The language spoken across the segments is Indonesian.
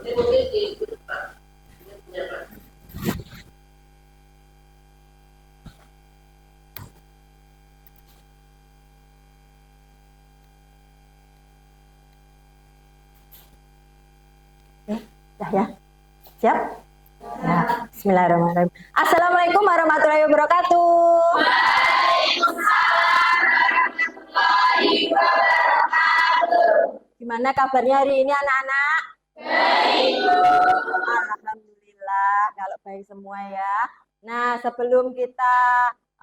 Dah ya. Siap? Nah, bismillahirrahmanirrahim. Assalamualaikum warahmatullahi wabarakatuh. Gimana kabarnya hari ini anak-anak? Baik. Alhamdulillah kalau baik semua ya. Nah, sebelum kita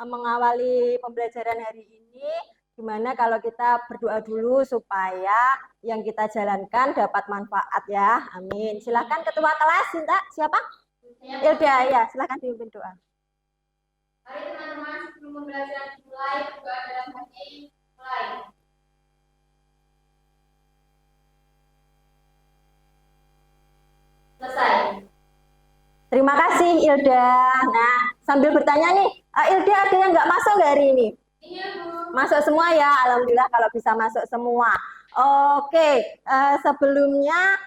mengawali pembelajaran hari ini, gimana kalau kita berdoa dulu supaya yang kita jalankan dapat manfaat ya. Amin. Silakan ketua kelas, Sinta. Siapa? Ilda, ya. Silakan dipimpin doa. Mari teman-teman, sebelum pembelajaran dimulai, berdoa dalam hati. Mulai. Selesai. Terima kasih Ilda. Nah, sambil bertanya nih, Ilda ada yang nggak masuk nggak hari ini? Iya, Bu. Masuk semua ya, alhamdulillah kalau bisa masuk semua. Oke, sebelumnya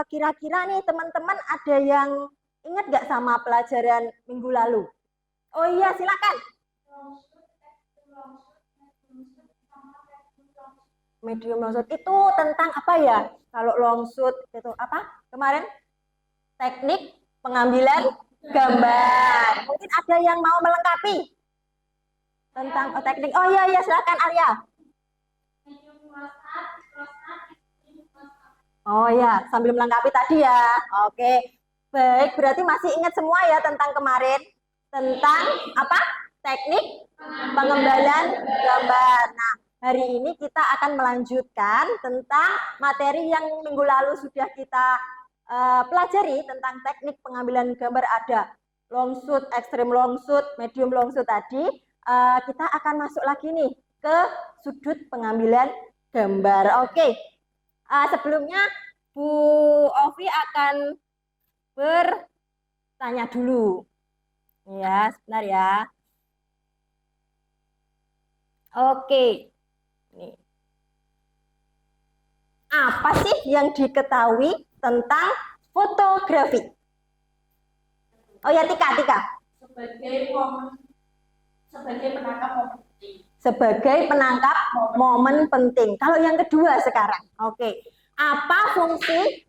kira-kira nih teman-teman ada yang ingat nggak sama pelajaran minggu lalu? Oh iya, silakan. Medium long shoot itu tentang apa ya? Kalau long shoot itu apa? Kemarin teknik pengambilan gambar. Mungkin ada yang mau melengkapi tentang teknik. Oh iya iya, silakan Arya. Oh ya, sambil melengkapi tadi ya. Oke. Baik, berarti masih ingat semua ya tentang kemarin tentang apa? Teknik pengembalan gambar. Nah, hari ini kita akan melanjutkan tentang materi yang minggu lalu sudah kita pelajari tentang teknik pengambilan gambar. Ada long shoot, extreme long shoot, medium long shoot tadi. Kita akan masuk lagi nih ke sudut pengambilan gambar. Oke. Sebelumnya Bu Ovi akan bertanya dulu. Ya, sebentar ya. Oke. Nih. Apa sih yang diketahui tentang fotografi? Oh ya, Tika. Sebagai penangkap momen penting. Kalau yang kedua sekarang. Oke. Apa fungsi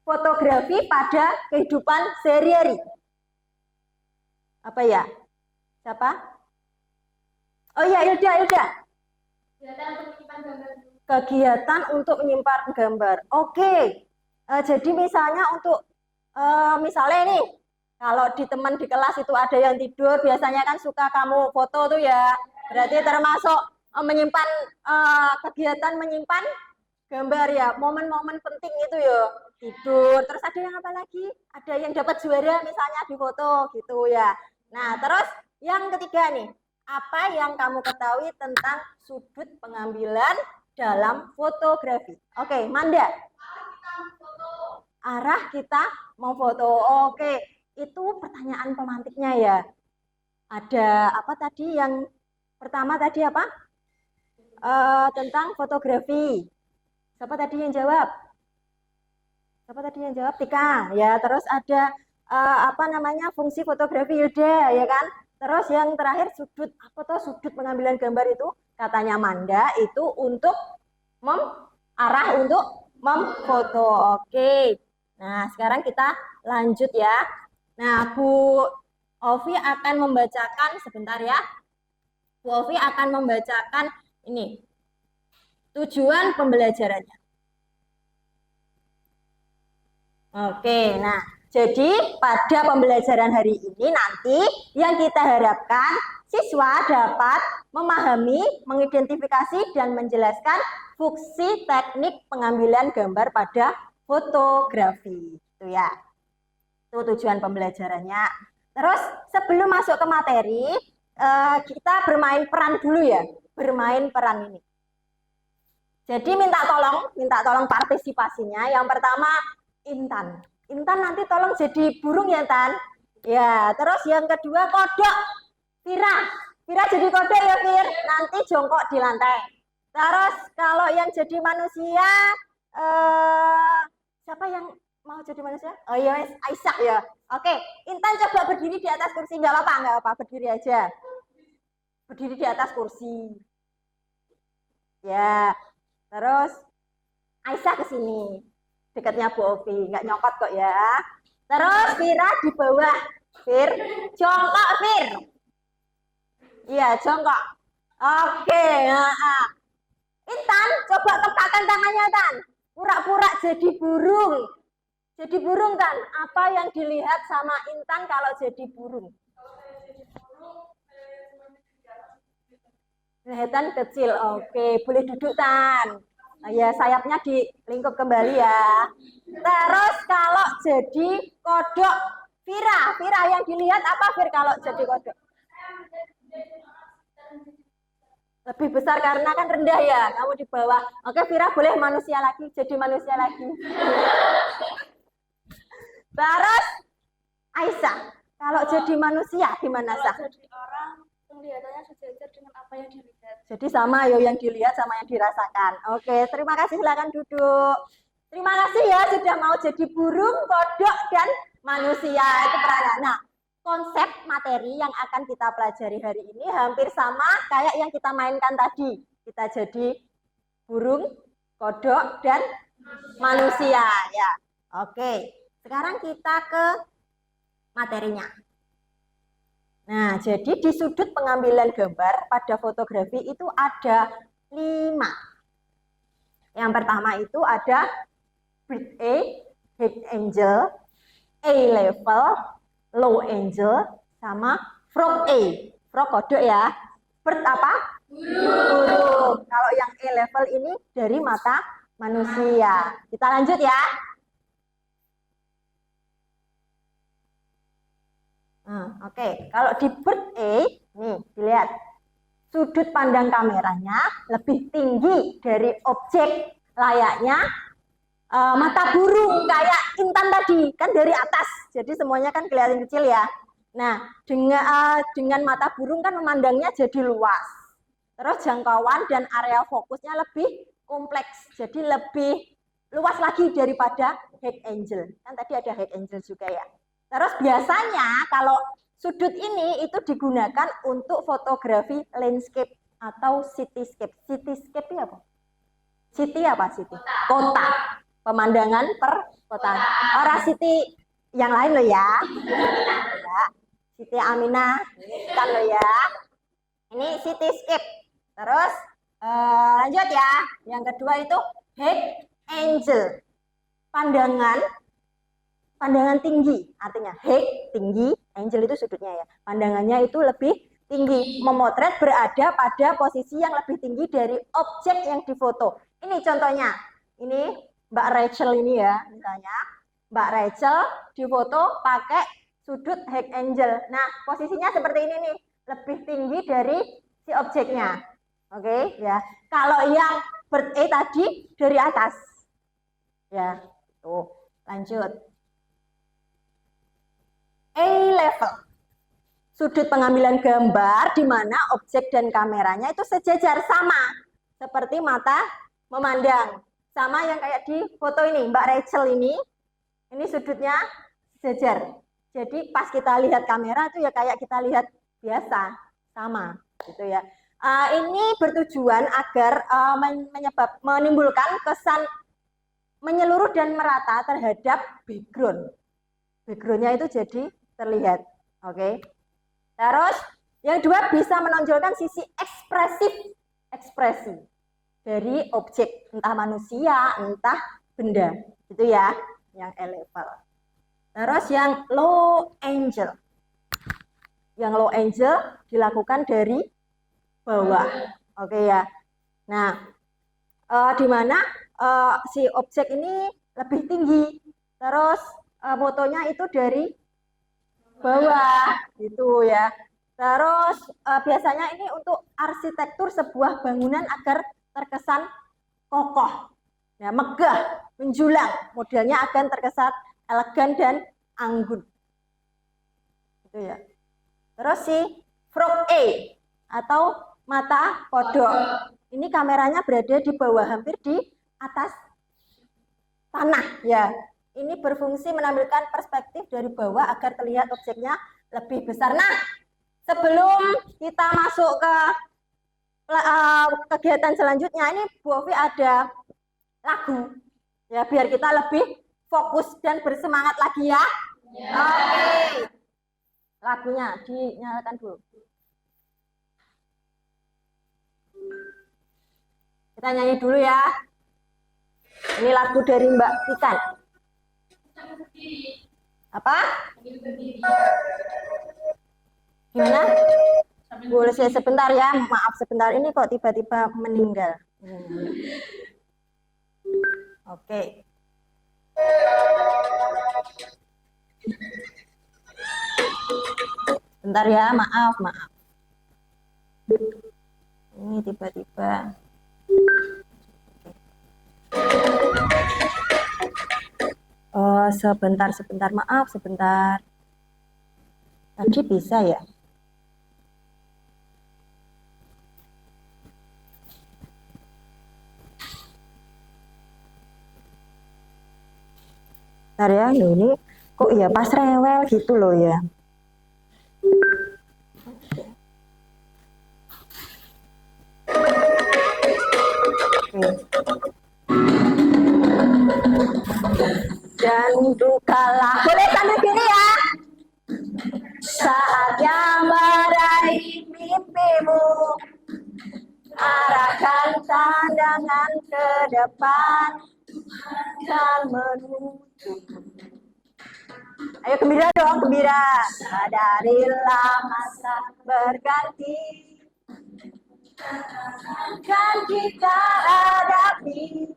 fotografi pada kehidupan sehari-hari? Apa ya? Siapa? Oh iya, Ilda. Kegiatan untuk menyimpan gambar. Oke. Jadi misalnya untuk misalnya nih, kalau di teman di kelas itu ada yang tidur, biasanya kan suka kamu foto tuh ya. Berarti termasuk menyimpan kegiatan menyimpan gambar ya, momen-momen penting itu ya. Tidur. Terus ada yang apa lagi? Ada yang dapat juara misalnya di foto gitu ya. Nah, terus yang ketiga nih, apa yang kamu ketahui tentang sudut pengambilan dalam fotografi? Oke, Manda. Arah kita memfoto. Oke, itu pertanyaan pemantiknya ya. Ada apa tadi yang pertama tadi apa? Tentang fotografi. Siapa tadi yang jawab? Tika. Ya, terus ada apa namanya fungsi fotografi Yuda, ya kan? Terus yang terakhir sudut pengambilan gambar itu katanya Manda itu untuk arah untuk memfoto. Oke. Nah, sekarang kita lanjut ya. Nah, Bu Ovi akan membacakan sebentar ya. Bu Ovi akan membacakan ini tujuan pembelajarannya. Oke, nah jadi pada pembelajaran hari ini nanti yang kita harapkan siswa dapat memahami, mengidentifikasi dan menjelaskan fungsi teknik pengambilan gambar pada fotografi. Itu ya. Itu tujuan pembelajarannya. Terus sebelum masuk ke materi, kita bermain peran dulu ya. Bermain peran ini. Jadi minta tolong partisipasinya. Yang pertama Intan nanti tolong jadi burung ya Tan. Ya, terus yang kedua kodok. Vira jadi kodok ya Vir. Nanti jongkok di lantai. Terus kalau yang jadi manusia siapa yang mau jadi manusia? Oh iya, Aisyah ya. Oke, Intan coba berdiri di atas kursi. Nggak apa-apa, berdiri aja. Berdiri di atas kursi. Ya, terus Aisyah ke sini. Dekatnya Bu Ovi, nggak nyokot kok ya. Terus Vira di bawah. Vir, jongkok Vir. Iya, jongkok. Oke, Intan, coba tepakkan tangannya, Tan. Pura-pura jadi burung. Jadi burung, Tan. Apa yang dilihat sama Intan kalau jadi burung? Kelihatan kecil. Oke, boleh duduk, Tan. Nah, ya, sayapnya dilingkup kembali ya. Terus kalau jadi kodok, Vira yang dilihat apa, Vir, kalau jadi kodok? Lebih besar karena kan rendah ya, kamu di bawah. Oke, Vira boleh manusia lagi, jadi manusia lagi. Terus Aisyah, kalau jadi manusia gimana, Sah? Kalau jadi orang, penglihatannya sejajar dengan apa yang dilihat. Jadi sama yo yang dilihat sama yang dirasakan. Oke, terima kasih, silakan duduk. Terima kasih ya sudah mau jadi burung, kodok, dan manusia. Itu perayaan. Nah, konsep materi yang akan kita pelajari hari ini hampir sama kayak yang kita mainkan tadi. Kita jadi burung, kodok, dan manusia ya. Oke, sekarang kita ke materinya. Nah, jadi di sudut pengambilan gambar pada fotografi itu ada 5. Yang pertama itu ada bird eye, high angle, A-level, low angle, sama frog eye. Frog kodok ya. Bird apa? Burung. Kalau yang A-level ini dari mata manusia. Kita lanjut ya. Oke. Kalau di bird eye, nih dilihat sudut pandang kameranya lebih tinggi dari objek layaknya mata burung kayak Intan tadi kan dari atas, jadi semuanya kan kelihatan kecil ya. Nah, dengan mata burung kan memandangnya jadi luas. Terus jangkauan dan area fokusnya lebih kompleks, jadi lebih luas lagi daripada high angle. Kan tadi ada high angle juga ya. Terus biasanya kalau sudut ini itu digunakan untuk fotografi landscape atau cityscape. Cityscape itu apa? City apa city? Kota. Pemandangan perkotaan. Orang city yang lain loh ya. Ya. Siti Aminah, kan lo ya. Ini cityscape. Terus lanjut ya. Yang kedua itu high angle. Pandangan tinggi, artinya high tinggi, angle itu sudutnya ya. Pandangannya itu lebih tinggi, memotret berada pada posisi yang lebih tinggi dari objek yang difoto. Ini contohnya. Ini Mbak Rachel ini ya, misalnya. Mbak Rachel difoto pakai sudut high angle. Nah, posisinya seperti ini nih, lebih tinggi dari si objeknya. Oke, ya. Kalau yang bird eye tadi dari atas. Ya, tuh. Lanjut. A-level. Sudut pengambilan gambar di mana objek dan kameranya itu sejajar sama. Seperti mata memandang. Sama yang kayak di foto ini, Mbak Rachel ini sudutnya sejajar. Jadi pas kita lihat kamera itu ya kayak kita lihat biasa, sama gitu ya. Ini bertujuan agar menimbulkan kesan menyeluruh dan merata terhadap background. Backgroundnya itu jadi terlihat. Oke. Terus yang kedua bisa menonjolkan sisi ekspresi dari objek, entah manusia, entah benda, gitu ya, yang A-level. Terus yang low angle. Yang low angle dilakukan dari bawah. Oke ya. Nah, di mana si objek ini lebih tinggi. Terus fotonya itu dari bawah, gitu ya. Terus biasanya ini untuk arsitektur sebuah bangunan agar terkesan kokoh, ya, megah, menjulang. Modelnya akan terkesan elegan dan anggun. Gitu ya. Terus si frog eye atau mata kodok. Ini kameranya berada di bawah, hampir di atas tanah ya. ini berfungsi menampilkan perspektif dari bawah agar terlihat objeknya lebih besar. Nah, sebelum kita masuk ke kegiatan selanjutnya, ini Bu Ovi ada lagu ya biar kita lebih fokus dan bersemangat lagi ya. Oke. Lagunya dinyalakan dulu. Kita nyanyi dulu ya. Ini lagu dari Mbak Ikan. Apa? Gimana? Boleh saya sebentar ya, maaf sebentar. Ini kok tiba-tiba meninggal. Oke. Bentar ya, maaf. Ini tiba-tiba. Oh, sebentar, maaf, sebentar. Tadi bisa ya? Bentar ya, ini kok ya pas rewel gitu loh ya. Dan dukalah, boleh sambil gini ya. Saatnya meraih mimpimu, arahkan pandangan ke depan dan menuju. Ayo gembira dong, gembira. Sadarilah masa berganti, kan kita hadapi,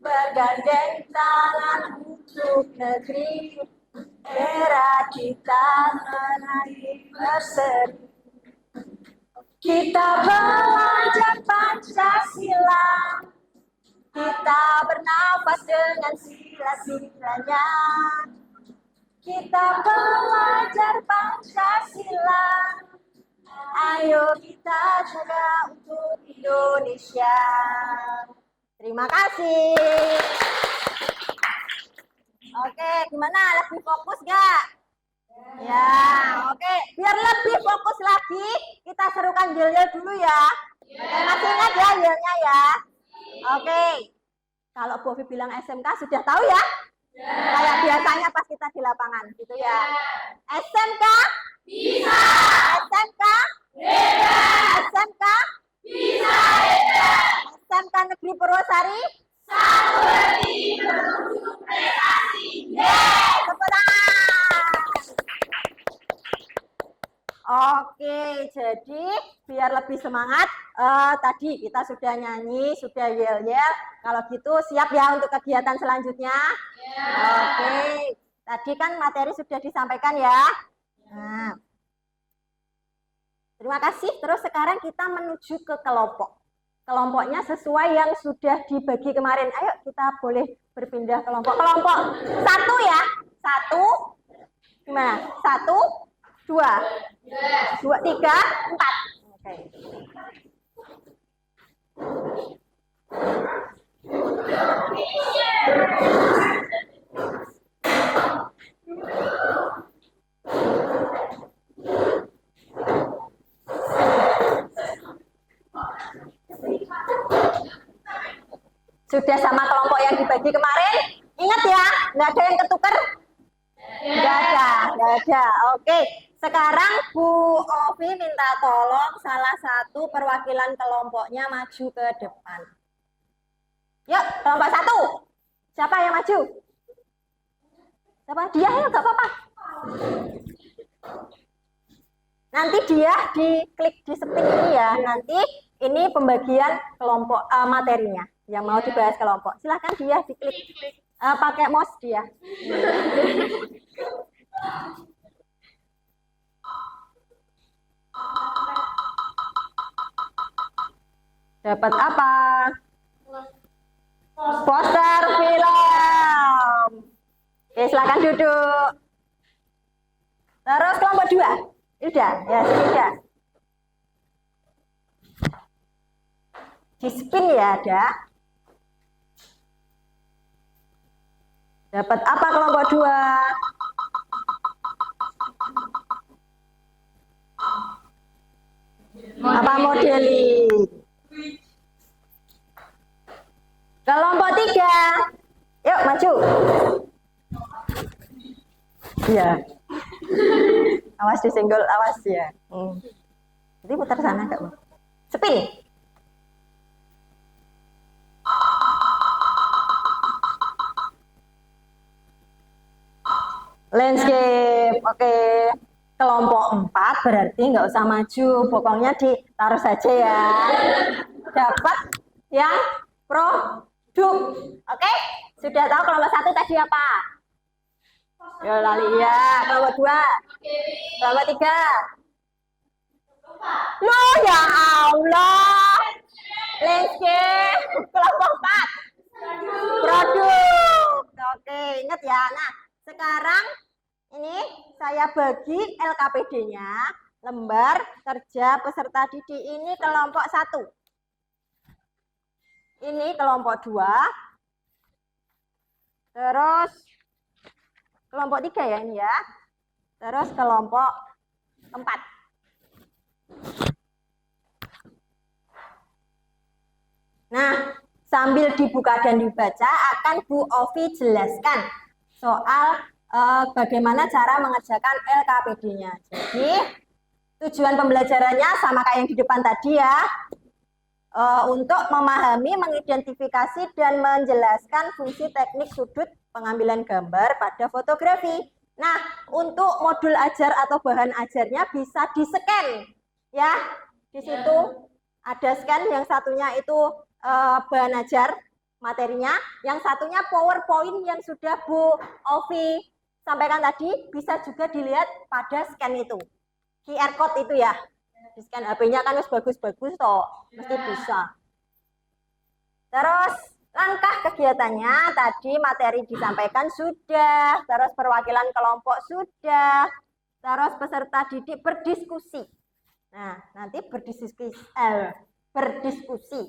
bergandeng tangan untuk negeri, era kita menaik berseri. Kita belajar Pancasila, kita bernafas dengan sila-silanya. Kita belajar Pancasila, ayo kita jaga untuk Indonesia. Terima kasih. Oke, gimana? Lebih fokus gak? Ya, oke. Biar lebih fokus lagi, kita serukan yel-yel dulu ya. Masih ingat ya yelnya ya? Oke. Kalau Bu Ovi bilang SMK sudah tahu ya? Kayak biasanya pas kita di lapangan gitu ya. SMK? Bisa. SMK? Bebas. SMK? Bisa. SMK Negeri Purwosari? Satu lagi menuju prestasi. Yeay, tepuk tangan. Oke, jadi biar lebih semangat, tadi kita sudah nyanyi, sudah yel-yel. Kalau gitu siap ya untuk kegiatan selanjutnya? Oke, tadi kan materi sudah disampaikan ya. Nah, terima kasih. Terus sekarang kita menuju ke kelompok. Kelompoknya sesuai yang sudah dibagi kemarin. Ayo kita boleh berpindah kelompok. Kelompok satu ya. Satu, gimana? Satu, dua, tiga, empat. Oke. Sudah sama kelompok yang dibagi kemarin? Ingat ya, nggak ada yang ketukar? Nggak ada. Oke, sekarang Bu Ovi minta tolong salah satu perwakilan kelompoknya maju ke depan. Yuk, kelompok satu. Siapa yang maju? Siapa? Dia ya, nggak apa-apa. Nanti dia diklik di spin ini ya. Nanti ini pembagian kelompok materinya yang mau dibahas kelompok. Silahkan dia diklik. Pakai mouse dia. Dapat apa? Poster film. Oke, silakan duduk. Terus kelompok 2. Udah, ya sudah. Di spin ya ada. Dapat apa kelompok 2? Apa modeling? Kelompok 3. Yuk maju. Iya. Awas disenggol, awas ya. Jadi putar sana enggak, Bang? Spin. Landscape. Oke. Kelompok 4 berarti nggak usah maju, pokoknya ditaruh saja ya. Dapat yang produk. Oke? Sudah tahu kelompok 1 tadi apa? Ya lali ya. Kelompok 2. Kelompok 3. Loh ya Allah. Landscape. Kelompok 4. Produk. Oke, ingat ya. Nah, sekarang ini saya bagi LKPD-nya, lembar kerja peserta didik ini kelompok 1. Ini kelompok 2. Terus kelompok 3 ya ini ya. Terus kelompok 4. Nah, sambil dibuka dan dibaca akan Bu Ovi jelaskan soal bagaimana cara mengerjakan LKPD-nya. Jadi, tujuan pembelajarannya sama kayak yang di depan tadi ya. Untuk memahami, mengidentifikasi, dan menjelaskan fungsi teknik sudut pengambilan gambar pada fotografi. Nah, untuk modul ajar atau bahan ajarnya bisa di-scan. Ya, di situ ada scan, yang satunya itu bahan ajar materinya, yang satunya PowerPoint yang sudah Bu Ovi sampaikan tadi, bisa juga dilihat pada scan itu. QR code itu ya. Di scan HP-nya kan harus bagus-bagus toh, mesti bisa. Terus langkah kegiatannya tadi materi disampaikan sudah, terus perwakilan kelompok sudah, terus peserta didik berdiskusi. Nah, nanti berdiskusi.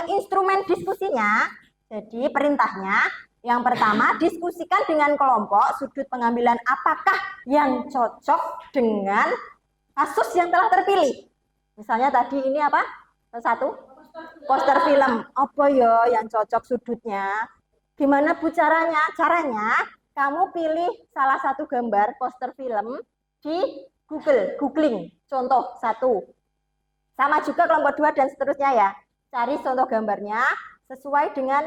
Instrumen diskusinya, jadi perintahnya, yang pertama diskusikan dengan kelompok sudut pengambilan apakah yang cocok dengan kasus yang telah terpilih. Misalnya tadi ini apa? Satu, poster film. Apa ya yang cocok sudutnya? Gimana Bu caranya? Caranya kamu pilih salah satu gambar poster film di googling, contoh 1. Sama juga kelompok 2 dan seterusnya ya. Cari contoh gambarnya sesuai dengan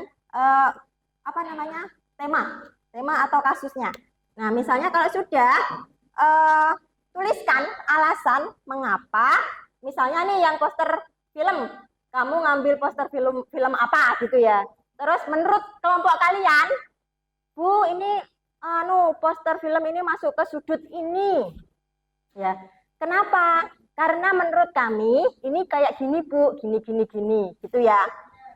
tema atau kasusnya. Nah, misalnya kalau sudah tuliskan alasan mengapa, misalnya nih yang poster film, kamu ngambil poster film apa gitu ya. Terus menurut kelompok kalian, Bu, ini poster film ini masuk ke sudut ini. Ya. Kenapa? Karena menurut kami ini kayak gini Bu, gini gitu ya.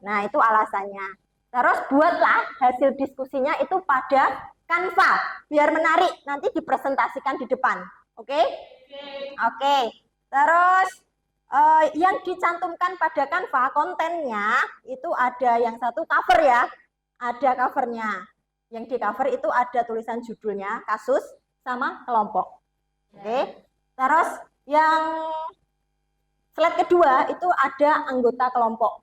Nah, itu alasannya. Terus buatlah hasil diskusinya itu pada Canva biar menarik, nanti dipresentasikan di depan. Oke? Oke. Terus yang dicantumkan pada Canva kontennya itu ada yang satu cover ya. Ada covernya. Yang di cover itu ada tulisan judulnya, kasus sama kelompok. Oke. Terus yang slide kedua itu ada anggota kelompok.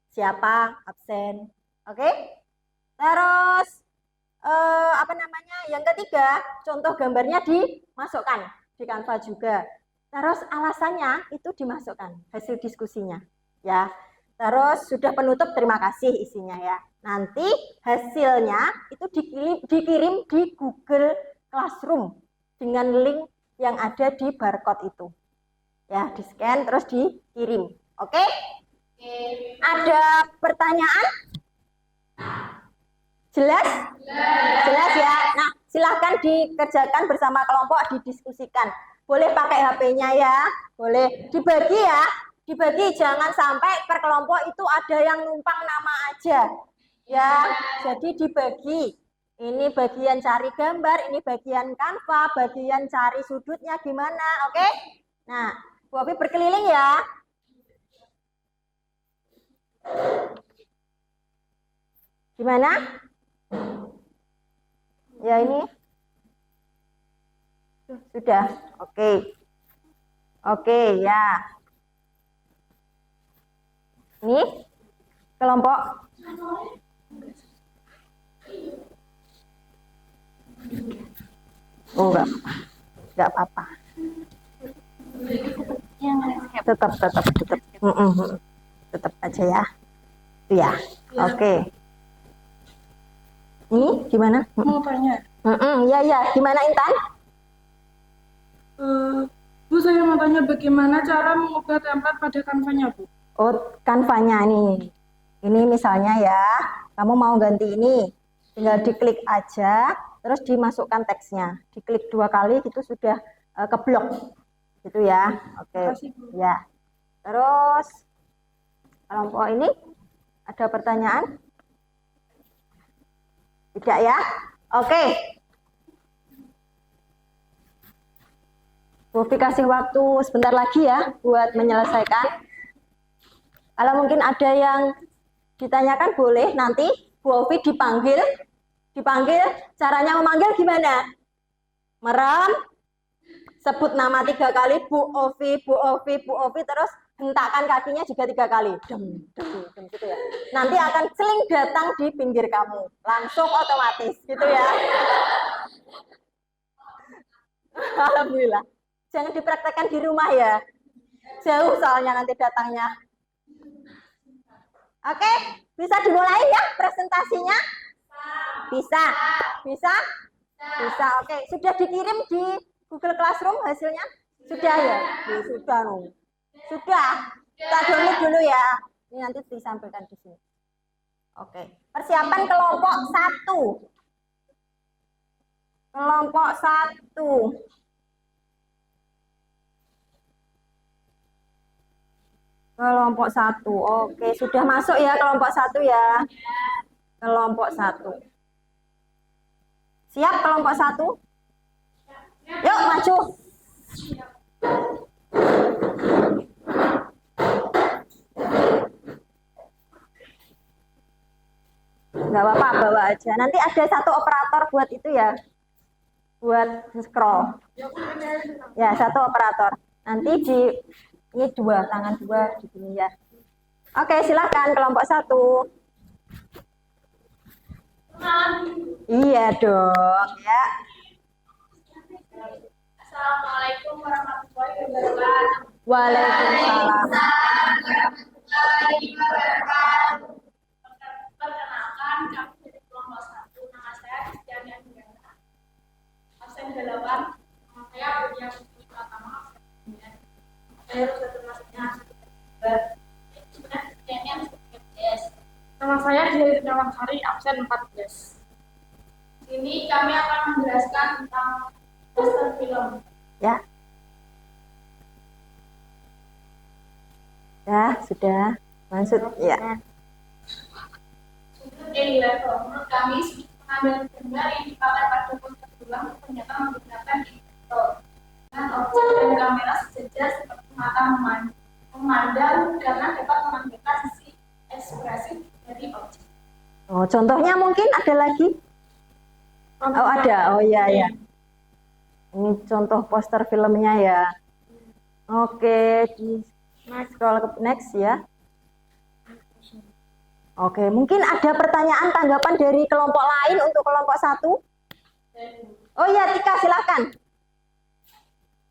Siapa, absen. Oke. Terus yang ketiga, contoh gambarnya dimasukkan di Canva juga. Terus alasannya itu dimasukkan, hasil diskusinya. Ya. Terus sudah penutup, terima kasih isinya ya. Nanti hasilnya itu dikirim di Google Classroom dengan link yang ada di barcode itu. Ya, di-scan terus dikirim. Oke? Ada pertanyaan? Jelas? Jelas ya. Nah, silahkan dikerjakan bersama kelompok, didiskusikan. Boleh pakai HP-nya ya. Boleh dibagi ya. Dibagi, jangan sampai per kelompok itu ada yang numpang nama aja. Ya, jadi dibagi. Ini bagian cari gambar, ini bagian Canva, bagian cari sudutnya gimana, oke? Nah, Bu Ovi berkeliling ya. Gimana? Ya ini sudah. Oke. Oke, ya. Ini kelompok oh enggak apa-apa. Tetap. Tetap aja ya. Ya. Oke. Ini gimana? Mau tanya. Ya. Gimana Intan? Bu, saya mau tanya bagaimana cara mengubah template pada Canva-nya, Bu? Oh, Canva-nya nih. Ini misalnya ya, kamu mau ganti ini. Tinggal diklik aja, terus dimasukkan teksnya. Diklik 2 kali gitu sudah keblok. Gitu ya. Oke. Makasih, Bu. Ya. Terus kelompok ini ada pertanyaan? Tidak ya? Oke. Bu Ovi kasih waktu sebentar lagi ya buat menyelesaikan. Kalau mungkin ada yang ditanyakan boleh nanti Bu Ovi dipanggil. Caranya memanggil gimana? Merem, sebut nama 3 kali Bu Ovi, terus hentakkan kakinya juga 3 kali. Dem, gitu ya. Nanti akan celing datang di pinggir kamu. Langsung otomatis gitu ya. Alhamdulillah. Jangan dipraktekkan di rumah ya. Jauh soalnya nanti datangnya. Oke, bisa dimulai ya presentasinya? Bisa. Oke, sudah dikirim di Google Classroom hasilnya? Sudah ya? Sudah. Kita download dulu ya. Ini nanti disampaikan di sini. Oke, persiapan kelompok 1. Kelompok 1. Kelompok 1. Oke, sudah masuk ya kelompok 1 ya. Kelompok 1. Siap kelompok 1? Yuk maju. Nggak apa-apa, bawa aja. Nanti ada 1 operator buat itu ya. Buat scroll. Ya, 1 operator. Nanti di ini 2, tangan 2 di sini ya. Oke, silakan kelompok 1. Iya dong, ya. Assalamualaikum warahmatullahi wabarakatuh. Waalaikumsalam. Warahmatullahi wabarakatuh. Perkenalkan, kami dari kelompok 1. Nama saya Kristiani Anggara. Absen 8. Nama saya Budia Putri Pratama. Saya harus satu masuknya. Nama saya Hidayat Sari, absen 14. Ini kami akan menjelaskan tentang poster film. Ya. Ya, sudah. Maksud ya. Sudut A level. Menurut kami, sudut pengambilan gambar yang dipakai pada poster film ternyata menggunakan indikator dengan objek dan kamera sejajar seperti mata memandang karena dapat menampilkan sisi ekspresif dari objek. Oh, contohnya mungkin ada lagi? Oh, ada. Oh iya ya. Ini contoh poster filmnya ya. Oke, di scroll ke next ya. Oke, mungkin ada pertanyaan tanggapan dari kelompok lain untuk kelompok 1? Oh iya, Tika silakan.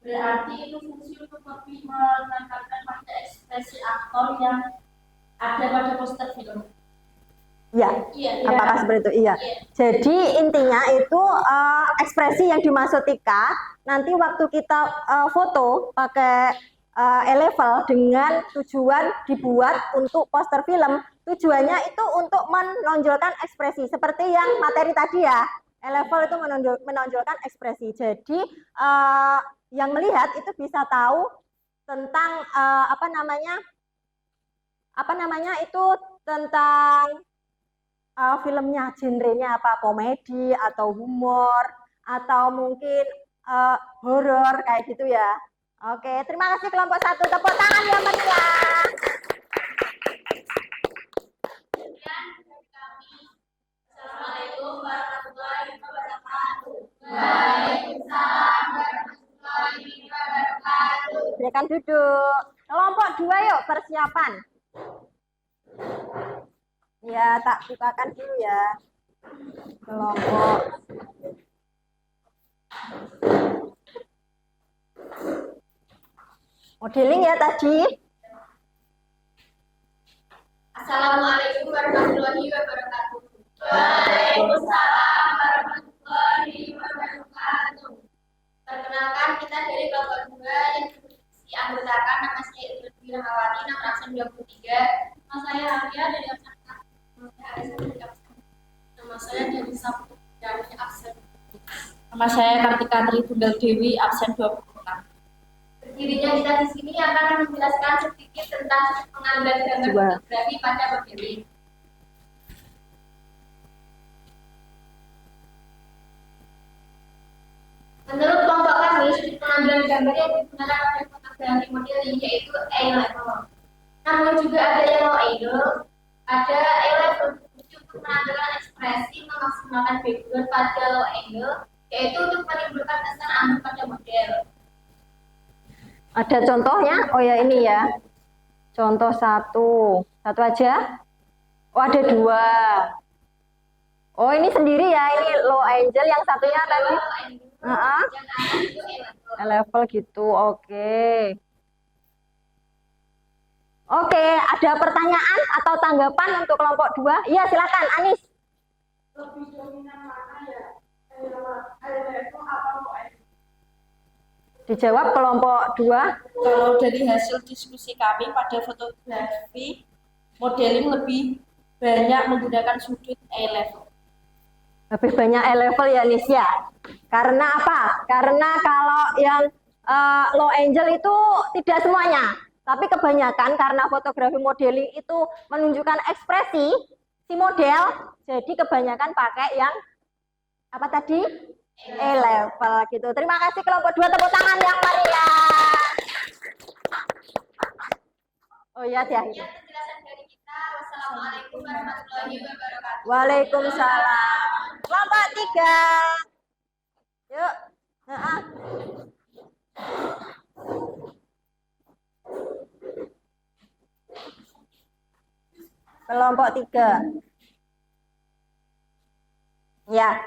Berarti itu fungsi untuk lebih menangkapkan pada ekspresi aktor yang ada pada poster film. Ya, Iya. apakah seperti itu? Iya. Jadi intinya itu ekspresi yang dimaksud Tika, nanti waktu kita foto pakai e-level dengan tujuan dibuat untuk poster film, tujuannya itu untuk menonjolkan ekspresi, seperti yang materi tadi ya, e-level itu menonjolkan ekspresi. Jadi yang melihat itu bisa tahu tentang apa namanya itu tentang filmnya, genrenya apa, komedi atau humor atau mungkin horor kayak gitu ya. Oke, terima kasih kelompok 1. Tepuk tangan yang meriah. Sekian dari kami. Assalamualaikum. Assalamualaikum warahmatullahi wabarakatuh. Waalaikumsalam warahmatullahi wabarakatuh. Silakan duduk. Kelompok 2 yuk persiapan. Ya, tak bukakan dulu ya. Kelompok. Modeling ya tadi. Assalamualaikum warahmatullahi wabarakatuh. Waalaikumsalam warahmatullahi wabarakatuh. Perkenalkan, kita dari kelompok 2 yang dianggotakan nama saya Ilmi Rahawati, nomor absen 23. Nama saya Arya dari absen 4. Nama saya dari Sabtu dari absen. Nama saya Kartika Tri Tunggal Dewi, absen 26. Berdirinya kita di sini akan menjelaskan sedikit tentang pengambilan gambar fotografi pada modeling. Menurut kelompok kami, sudut pengambilan gambar yang digunakan pada fotografi modeling yaitu A-level. Namun juga ada yang low angle, ada A-level untuk menampilkan ekspresi memaksimalkan background pada low angle, yaitu untuk menimbulkan kesan ambil pada model. Ada contohnya? Oh ya ini ya. Contoh satu aja. Oh ada 2. Oh ini sendiri ya. Ini low angle, yang satunya tadi. Yang atas itu A-level. Level gitu. Oke. Oke, ada pertanyaan atau tanggapan untuk kelompok 2? Iya, silakan Anis. Lebih dominan mana ya? A-level apa low angle? Dijawab kelompok 2. Kalau dari hasil diskusi kami pada fotografi, modeling lebih banyak menggunakan sudut A-level. Lebih banyak A-level ya Nis ya. Karena apa? Karena kalau yang low angle itu tidak semuanya. Tapi kebanyakan karena fotografi modeling itu menunjukkan ekspresi si model. Jadi kebanyakan pakai yang apa tadi? A-level gitu. Terima kasih kelompok 2, tepuk tangan yang meriah. Oh ya, di akhir. Sekian penjelasan dari kita. Wassalamualaikum warahmatullahi wabarakatuh. Waalaikumsalam. Kelompok 3. Yuk. Kelompok 3. Ya.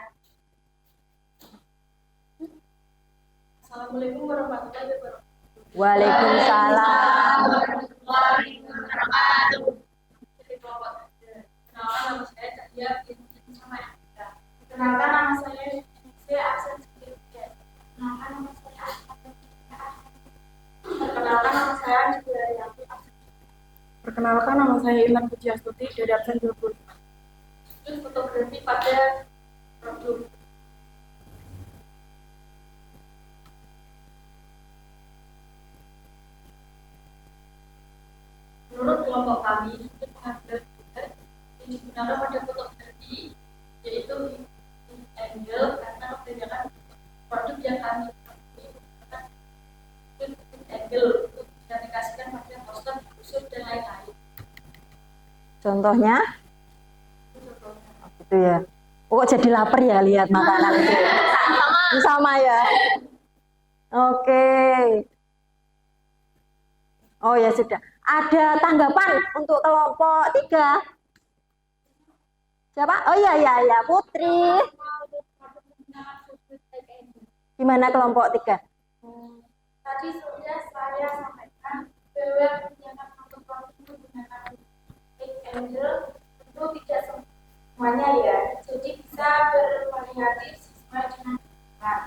Assalamualaikum warahmatullahi wabarakatuh. Waalaikumsalam. Warahmatullahi wabarakatuh. Jadi kelompok kenalkan nama saya Cahya binti sama Eka. Kenalkan nama saya Yusya absen 3. Kenalkan nama saya Asma. Perkenalkan nama saya Julia Yanti absen. Perkenalkan, nama saya Iman Pujiastuti dari absen 25. Sudut fotografi pada produk. Menurut kelompok kami, sudut pengambilan gambar yang digunakan pada fotografi yaitu angle karena kebanyakan produk yang kami menggunakan sudut angle untuk diaplikasikan pada poster, brosur dan lain-lain. Contohnya? Gitu ya. Oh, jadi lapar ya lihat makanan itu. Sama ya. Oke. Oh ya sudah. Ada tanggapan untuk kelompok 3? Siapa? Oh iya ya, Putri. Gimana kelompok 3? Tadi sudah saya sampaikan bahwa kegiatan fotografi menggunakan angle tentu tidak semuanya ya, jadi bisa bervariatif sesuai dengan kebutuhan.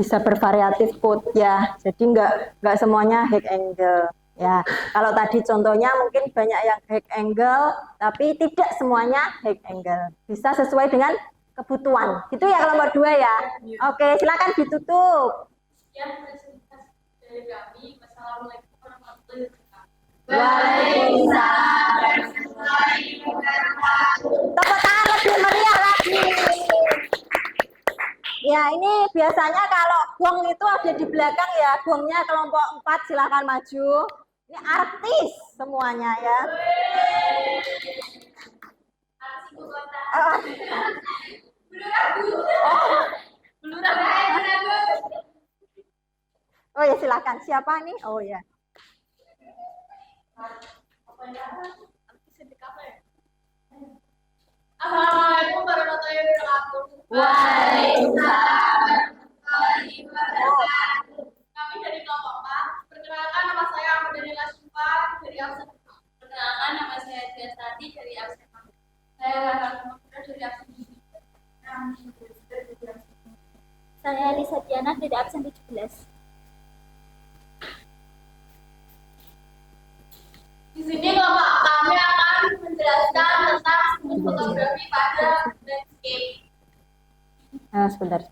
Bisa bervariatif put ya. Jadi nggak semuanya hack angle. Ya, kalau tadi contohnya mungkin banyak yang hack angle, tapi tidak semuanya hack angle. Bisa sesuai dengan kebutuhan. Gitu ya kelompok 2 ya. Oke, silakan ditutup. Sekian presentasi dari kami. Wassalamualaikum warahmatullahi wabarakatuh. Waalaikumsalam warahmatullahi wabarakatuh. Tepuk tangan lebih meriah lagi. Ya, ini biasanya kalau gong itu ada di belakang ya. Gongnya kelompok 4 silakan maju. Ini artis semuanya ya. Artis ibu kota. Oh, Belum aku. Belum oh ya silakan. Siapa nih? Oh ya. Assalamualaikum warahmatullahi wabarakatuh. Waalaikumsalam. Kami dari kelompok 4. Perkenalkan, nama saya Ahmadani Lasumpa dari absen. Perkenalkan, nama saya Diastati dari absen. Saya Raka Kumura dari absen. Saya Elisa Diana dari absen 17. Di sini kelompok kami akan menjelaskan tentang sudut fotografi pada landscape. Sebentar.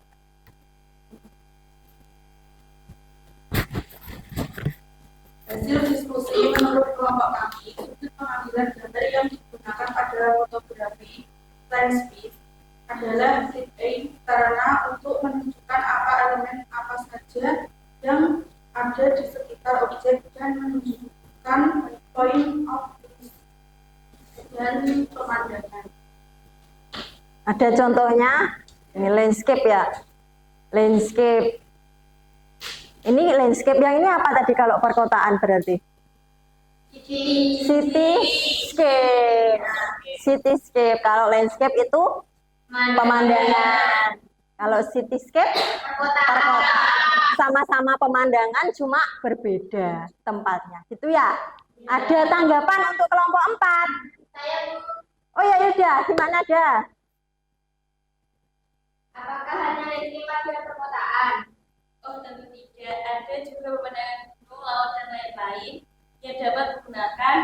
Hasil diskusi menurut kelompok kami, sudut pengambilan gambar yang digunakan pada fotografi landscape adalah side A karena untuk menunjukkan apa elemen apa saja yang ada di sekitar objek dan menunjukkan point of view dan pemandangan. Ada contohnya, ini landscape ya. Landscape. Ini landscape yang ini apa tadi kalau perkotaan berarti? Cityscape. Cityscape. Kalau landscape itu pemandangan. Kalau cityscape perkotaan. Sama-sama pemandangan cuma berbeda tempatnya. Gitu ya. Ada tanggapan untuk kelompok 4? Saya Oh ya Yuda, gimana ada? apakah hanya landscape pada perkotaan? Oh, tentu tidak. Ada juga pemandangan gunung, laut, dan lain-lain yang dapat menggunakan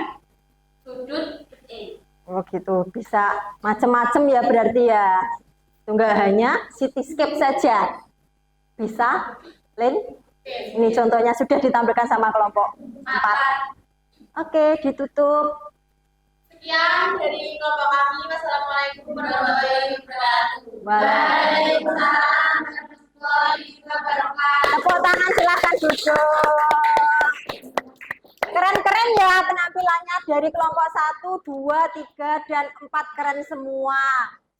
sudut A. Oh gitu, bisa macam-macam ya berarti ya. Tunggal hanya cityscape saja. Bisa, Lin? Ini contohnya sudah ditampilkan sama kelompok 4. Oke, ditutup. Sekian dari kelompok kami. Wassalamualaikum warahmatullahi wabarakatuh. Waalaikumsalam. Warahmatullahi wabarakatuh. Tepuk tangan silahkan duduk. Keren-keren ya penampilannya dari kelompok 1, 2, 3, dan 4 keren semua.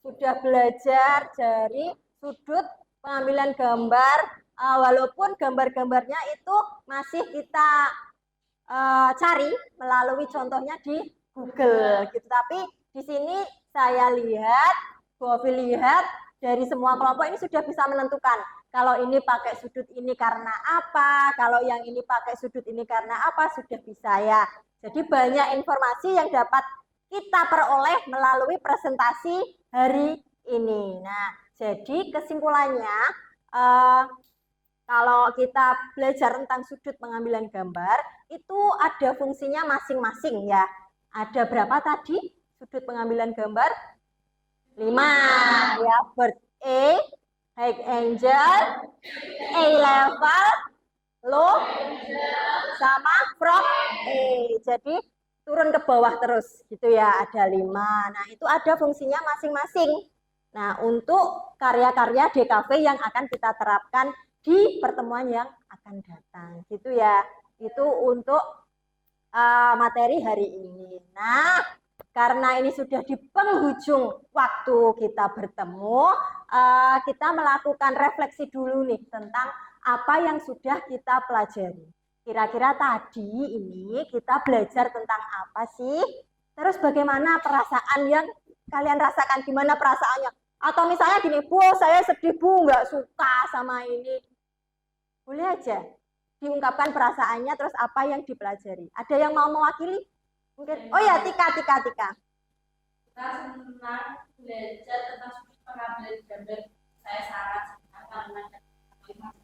Sudah belajar dari sudut pengambilan gambar, walaupun gambar-gambarnya itu masih kita cari melalui contohnya di Google gitu. Tapi di sini saya lihat, Bovi lihat dari semua kelompok ini sudah bisa menentukan kalau ini pakai sudut ini karena apa, kalau yang ini pakai sudut ini karena apa, sudah bisa ya. Jadi banyak informasi yang dapat kita peroleh melalui presentasi hari ini. Nah, jadi kesimpulannya kalau kita belajar tentang sudut pengambilan gambar itu ada fungsinya masing-masing ya. Ada berapa tadi sudut pengambilan gambar? 5 ya, bird A, high angle, A level, low, sama from A. Jadi turun ke bawah terus gitu ya, ada 5. Nah itu ada fungsinya masing-masing. Nah untuk karya-karya DKV yang akan kita terapkan di pertemuan yang akan datang gitu ya. Itu untuk materi hari ini. Nah karena ini sudah di penghujung waktu kita bertemu, kita melakukan refleksi dulu nih tentang apa yang sudah kita pelajari. Kira-kira tadi ini kita belajar tentang apa sih? Terus bagaimana perasaan yang kalian rasakan? Gimana perasaannya? Atau misalnya gini, Bu, saya sedih Bu, nggak suka sama ini. Boleh aja diungkapkan perasaannya, terus apa yang dipelajari. Ada yang mau mewakili? Mungkin. Oh ya, Tika. Kita senang belajar tentang sudut pengambilan gambar. Saya sangat senang karena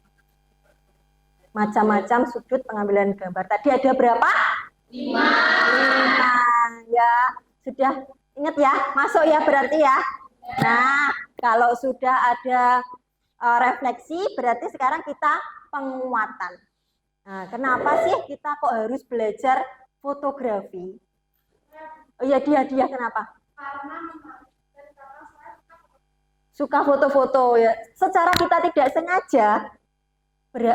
Macam-macam sudut pengambilan gambar. Tadi ada berapa? 5. 5. Ya, sudah ingat ya, masuk ya berarti ya. Nah, kalau sudah ada refleksi, berarti sekarang kita penguatan. Nah, kenapa sih kita kok harus belajar fotografi? Oh iya, dia kenapa? Suka foto-foto ya. Secara kita tidak sengaja,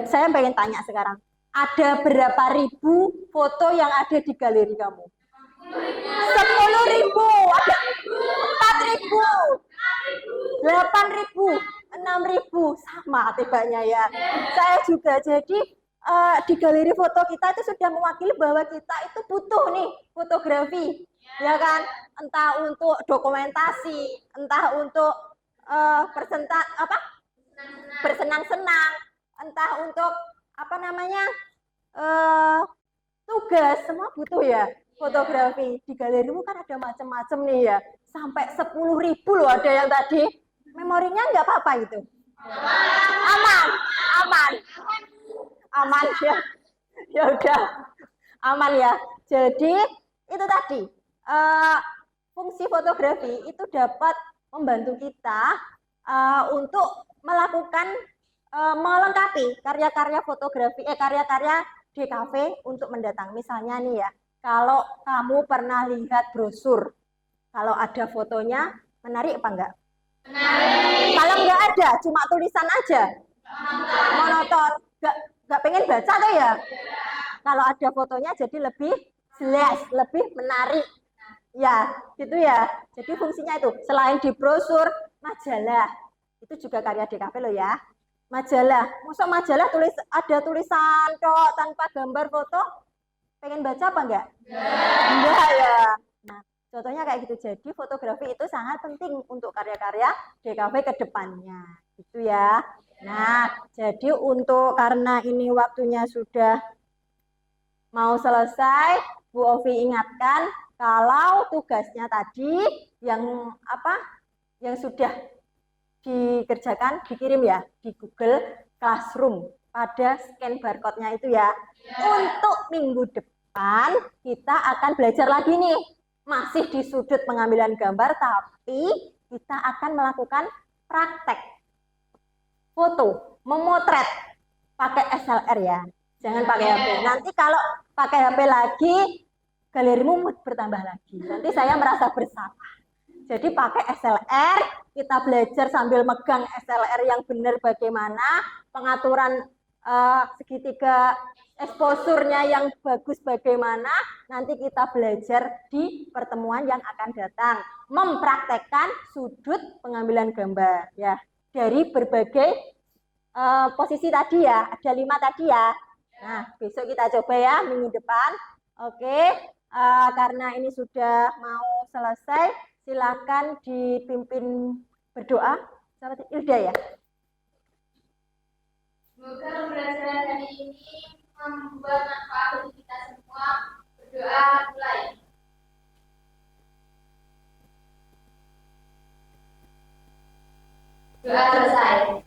saya pengen tanya sekarang, ada berapa ribu foto yang ada di galeri kamu? 10.000, ada ribu, 8.000, 6.000, sama tibanya ya. Saya juga, jadi di galeri foto kita itu sudah mewakili bahwa kita itu butuh nih fotografi, ya kan? Entah untuk dokumentasi, entah untuk bersenang-senang, entah untuk apa namanya tugas, semua butuh ya fotografi. Di galerimu kan ada macam-macam nih ya, sampai 10.000 loh ada yang tadi. Memorinya nggak apa-apa itu? Aman ya. Ya udah, aman ya. Jadi itu tadi fungsi fotografi itu dapat membantu kita untuk melakukan melengkapi karya-karya fotografi, karya-karya DKV untuk mendatang. Misalnya nih ya, kalau kamu pernah lihat brosur, kalau ada fotonya, menarik apa enggak? Menarik. Kalau enggak ada, cuma tulisan aja, monoton, enggak pengen baca tuh ya? Kalau ada fotonya jadi lebih jelas, lebih menarik. Ya, gitu ya. Jadi fungsinya itu, selain di brosur, majalah. Itu juga karya DKV loh ya. Majalah, masa majalah ada tulisan kok tanpa gambar foto, pengen baca apa enggak? Enggak ya. Nah, contohnya kayak gitu. Jadi fotografi itu sangat penting untuk karya-karya DKV ke depannya, gitu ya. Nah, jadi karena ini waktunya sudah mau selesai, Bu Ovi ingatkan kalau tugasnya tadi yang sudah dikerjakan dikirim ya di Google Classroom pada scan barcode-nya itu ya. Untuk minggu depan kita akan belajar lagi nih, masih di sudut pengambilan gambar, tapi kita akan melakukan praktek foto, memotret pakai SLR ya, jangan pakai HP. Nanti kalau pakai HP lagi galerimu bertambah lagi, nanti saya merasa bersalah. Jadi pakai SLR, kita belajar sambil megang SLR yang benar bagaimana, pengaturan segitiga exposure-nya yang bagus bagaimana, nanti kita belajar di pertemuan yang akan datang, mempraktekkan sudut pengambilan gambar ya, dari berbagai posisi tadi ya, ada 5 tadi ya. Nah, besok kita coba ya, minggu depan. Oke, karena ini sudah mau selesai, silakan dipimpin berdoa. Sahabat Ilda ya. Semoga pembelajaran hari ini membuat manfaat bagi kita semua. Berdoa mulai. Doa selesai.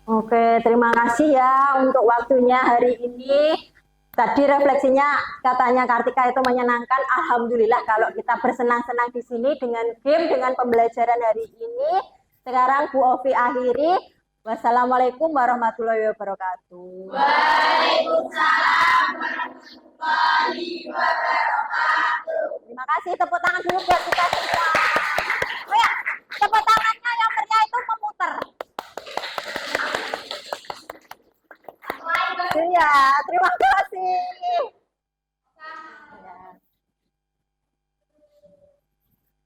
Oke, terima kasih ya untuk waktunya hari ini. Tadi refleksinya katanya Kartika itu menyenangkan. Alhamdulillah kalau kita bersenang-senang di sini dengan game, dengan pembelajaran hari ini. Sekarang Bu Ovi akhiri. Wassalamualaikum warahmatullahi wabarakatuh. Waalaikumsalam warahmatullahi wabarakatuh. Terima kasih, tepuk tangan dulu buat kita semua. Oh ya.